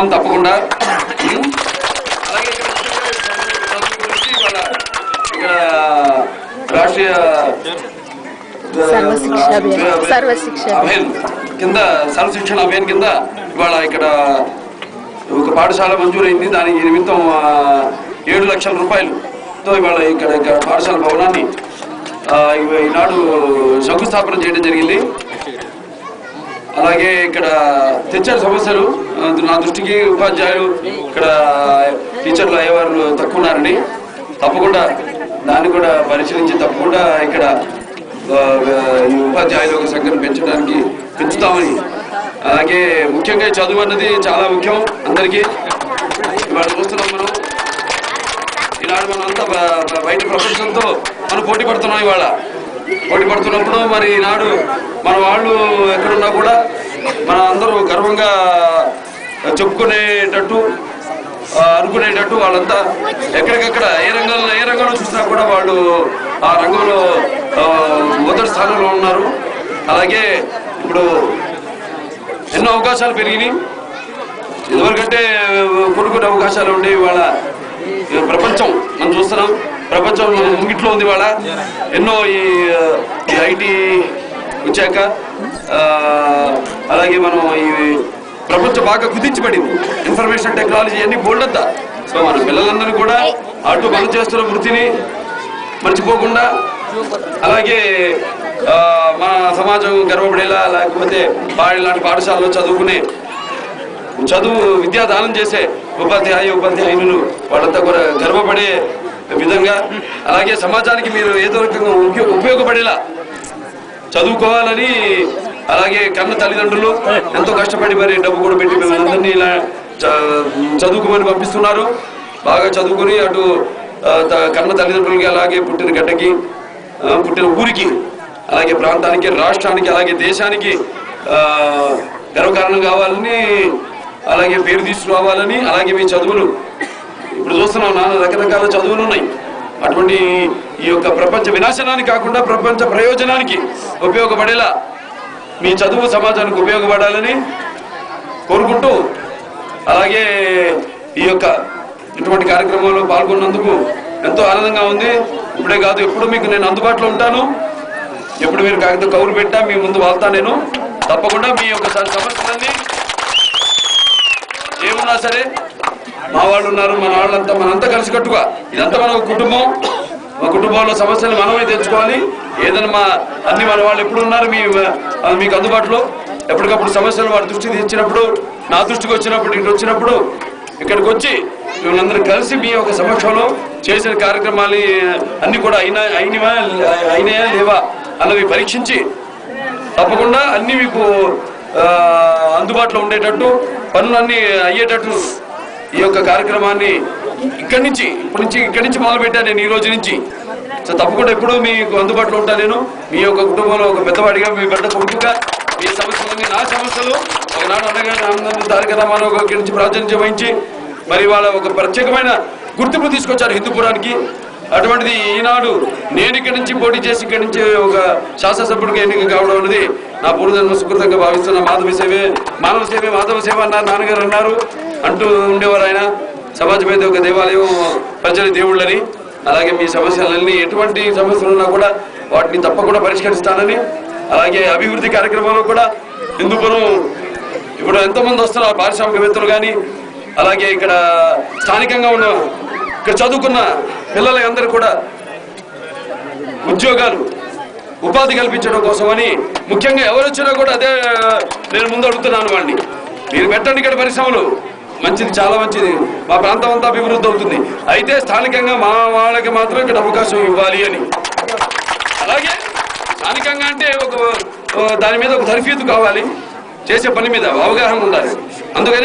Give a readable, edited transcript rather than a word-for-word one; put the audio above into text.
ఇస్తాం తప్పకుండా. అలాగే ఇక్కడ రాష్ట్రీయ అభియాన్ కింద సర్వశిక్షణ అభియాన్ కింద ఇవాళ ఇక్కడ ఒక పాఠశాల మంజూరైంది. దానికి నిమిత్తం 7 లక్షల రూపాయలతో ఇవాళ ఇక్కడ పాఠశాల భవనాన్ని ఈనాడు శంకుస్థాపన చేయడం జరిగింది. అలాగే ఇక్కడ తెచ్చారు సమస్యలు నా దృష్టికి. ఉపాధ్యాయులు ఇక్కడ టీచర్లు అయ్యేవారు తక్కువ ఉన్నారని, తప్పకుండా దాన్ని కూడా పరిశీలించి తప్పకుండా ఇక్కడ ఈ ఉపాధ్యాయుల యొక్క సంఖ్యను పెంచుతామని. అలాగే ముఖ్యంగా చదువు అన్నది చాలా ముఖ్యం అందరికీ. ఇవాళ చూస్తున్నాం మనం, ఈనాడు మనం అంతా బయట ప్రపంచంతో మనం పోటీ పడుతున్నాం. ఇవాళ పోటీ పడుతున్నప్పుడు మరి ఈనాడు మన వాళ్ళు ఎక్కడున్నా కూడా మన అందరూ గర్వంగా చెప్పుకునేటట్టు అనుకునేటట్టు వాళ్ళంతా ఎక్కడికక్కడ ఏ రంగంలో చూసినా కూడా వాళ్ళు ఆ రంగంలో మొదటి స్థానంలో ఉన్నారు. అలాగే ఇప్పుడు ఎన్నో అవకాశాలు పెరిగినాయి. ఇదివరకంటే కొన్ని అవకాశాలు ఉండేవి. ఇవాళ ప్రపంచం మనం చూస్తున్నాం, ప్రపంచం ముంగిట్లో ఉంది. ఇవాళ ఎన్నో ఈ ఐటీ వచ్చాక అలాగే మనం ఈ ప్రపంచం బాగా కుదించబడింది. ఇన్ఫర్మేషన్ టెక్నాలజీ అన్ని బోల్డంతా. సో మన పిల్లలందరూ కూడా అటు మనం చేస్తున్న వృత్తిని మర్చిపోకుండా, అలాగే మన సమాజం గర్వపడేలా, లేకపోతే ఇలాంటి పాఠశాలలో చదువు విద్యాదానం చేసే ఉపాధ్యాయులు వాళ్ళంతా కూడా గర్వపడే విధంగా, అలాగే సమాజానికి మీరు ఏదో రకంగా ఉపయోగపడేలా చదువుకోవాలని, అలాగే కన్న తల్లిదండ్రులు ఎంతో కష్టపడి మరి డబ్బు కూడా పెట్టి మిమ్మల్ని ఇలా చదువుకోమని పంపిస్తున్నారు. బాగా చదువుకుని అటు కన్న తల్లిదండ్రులకి, అలాగే పుట్టిన గడ్డకి, పుట్టిన ఊరికి, అలాగే ప్రాంతానికి, రాష్ట్రానికి, అలాగే దేశానికి గర్వకారణం కావాలని, అలాగే పేరు తీసుకురావాలని, అలాగే మీ చదువులు ఇప్పుడు చూస్తున్నాం రకరకాల చదువులు ఉన్నాయి. అటువంటి ఈ యొక్క ప్రపంచ వినాశనానికి కాకుండా ప్రపంచ ప్రయోజనానికి ఉపయోగపడేలా మీ చదువు సమాజానికి ఉపయోగపడాలని కోరుకుంటూ, అలాగే ఈ యొక్క ఇటువంటి కార్యక్రమాల్లో పాల్గొన్నందుకు ఎంతో ఆనందంగా ఉంది. ఇప్పుడే కాదు, ఎప్పుడు మీకు నేను అందుబాటులో ఉంటాను. ఎప్పుడు మీరు కాగితం కౌరు పెట్టా మీ ముందు వాళ్తా. నేను తప్పకుండా మీ యొక్క సమస్యలన్నీ ఏమున్నా సరే, మా వాళ్ళు ఉన్నారు, మన వాళ్ళంతా మనంతా కలిసికట్టుగా, ఇదంతా మన కుటుంబం. మా కుటుంబంలో సమస్యలు మనమే తెచ్చుకోవాలి. ఏదైనా అన్ని మన వాళ్ళు ఎప్పుడు ఉన్నారు మీకు అందుబాటులో. ఎప్పటికప్పుడు సమస్యలు వారి దృష్టికి తెచ్చినప్పుడు, నా దృష్టికి వచ్చినప్పుడు, ఇక్కడికి వచ్చి మిమ్మల్ని కలిసి మీ యొక్క సమక్షంలో చేసిన కార్యక్రమాలు అన్ని కూడా అయినాయా లేవా అన్నవి పరీక్షించి తప్పకుండా అన్ని మీకు అందుబాటులో ఉండేటట్టు, పనులన్నీ అయ్యేటట్టు ఈ యొక్క కార్యక్రమాన్ని ఇక్కడి నుంచి మొదలుపెట్టాను నేను ఈ రోజు నుంచి. సో తప్పకుండా ఎప్పుడూ మీకు అందుబాటులో ఉంటాను నేను. మీ యొక్క కుటుంబంలో ఒక పెద్దవాడిగా, మీ పెద్ద కొడుకుగా మీ సమస్యలన్నీ నా సమస్యలు ఒకనాడు అన్నగారు తారక రామారావు ఇక్కడి నుంచి ప్రాతినిధ్యం వహించి మరి వాళ్ళ ఒక ప్రత్యేకమైన గుర్తింపు తీసుకొచ్చారు హిందూపురానికి. అటువంటిది ఈనాడు నేను ఇక్కడి నుంచి పోటీ చేసి ఇక్కడి నుంచి ఒక శాసనసభ్యుడికి ఎన్నిక కావడం అనేది నా పూర్వజన్మ సుకృతంగా భావిస్తున్న. మానవ సేవే మాధవ సేవ అన్నారు నాన్నగారు అన్నారు అంటూ ఉండేవారు ఆయన. సమాజం మీద ఒక దేవాలయం, ప్రజల దేవుళ్ళని. అలాగే మీ సమస్యలన్నీ ఎటువంటి సమస్యలు ఉన్నా కూడా వాటిని తప్పకుండా పరిష్కరిస్తానని, అలాగే అభివృద్ధి కార్యక్రమంలో కూడా హిందూపురం ఇప్పుడు ఎంతోమంది వస్తున్నారు పారిశ్రామికవేత్తలు కానీ, అలాగే ఇక్కడ స్థానికంగా ఉన్న ఇక్కడ చదువుకున్న పిల్లలందరూ కూడా ఉద్యోగాలు, ఉపాధి కల్పించడం కోసమని ముఖ్యంగా ఎవరు వచ్చినా కూడా అదే నేను ముందు అడుగుతున్నాను. వాడిని మీరు పెట్టండి ఇక్కడ పరిశ్రమలు, మంచిది, చాలా మంచిది, మా ప్రాంతం అంతా అభివృద్ధి అవుతుంది. అయితే స్థానికంగా మా వాళ్ళకి మాత్రం ఇక్కడ అవకాశం ఇవ్వాలి అని. అలాగే స్థానికంగా అంటే దాని మీద ఒక తర్ఫీదు కావాలి, చేసే పని మీద అవగాహన ఉండాలి. అందుకని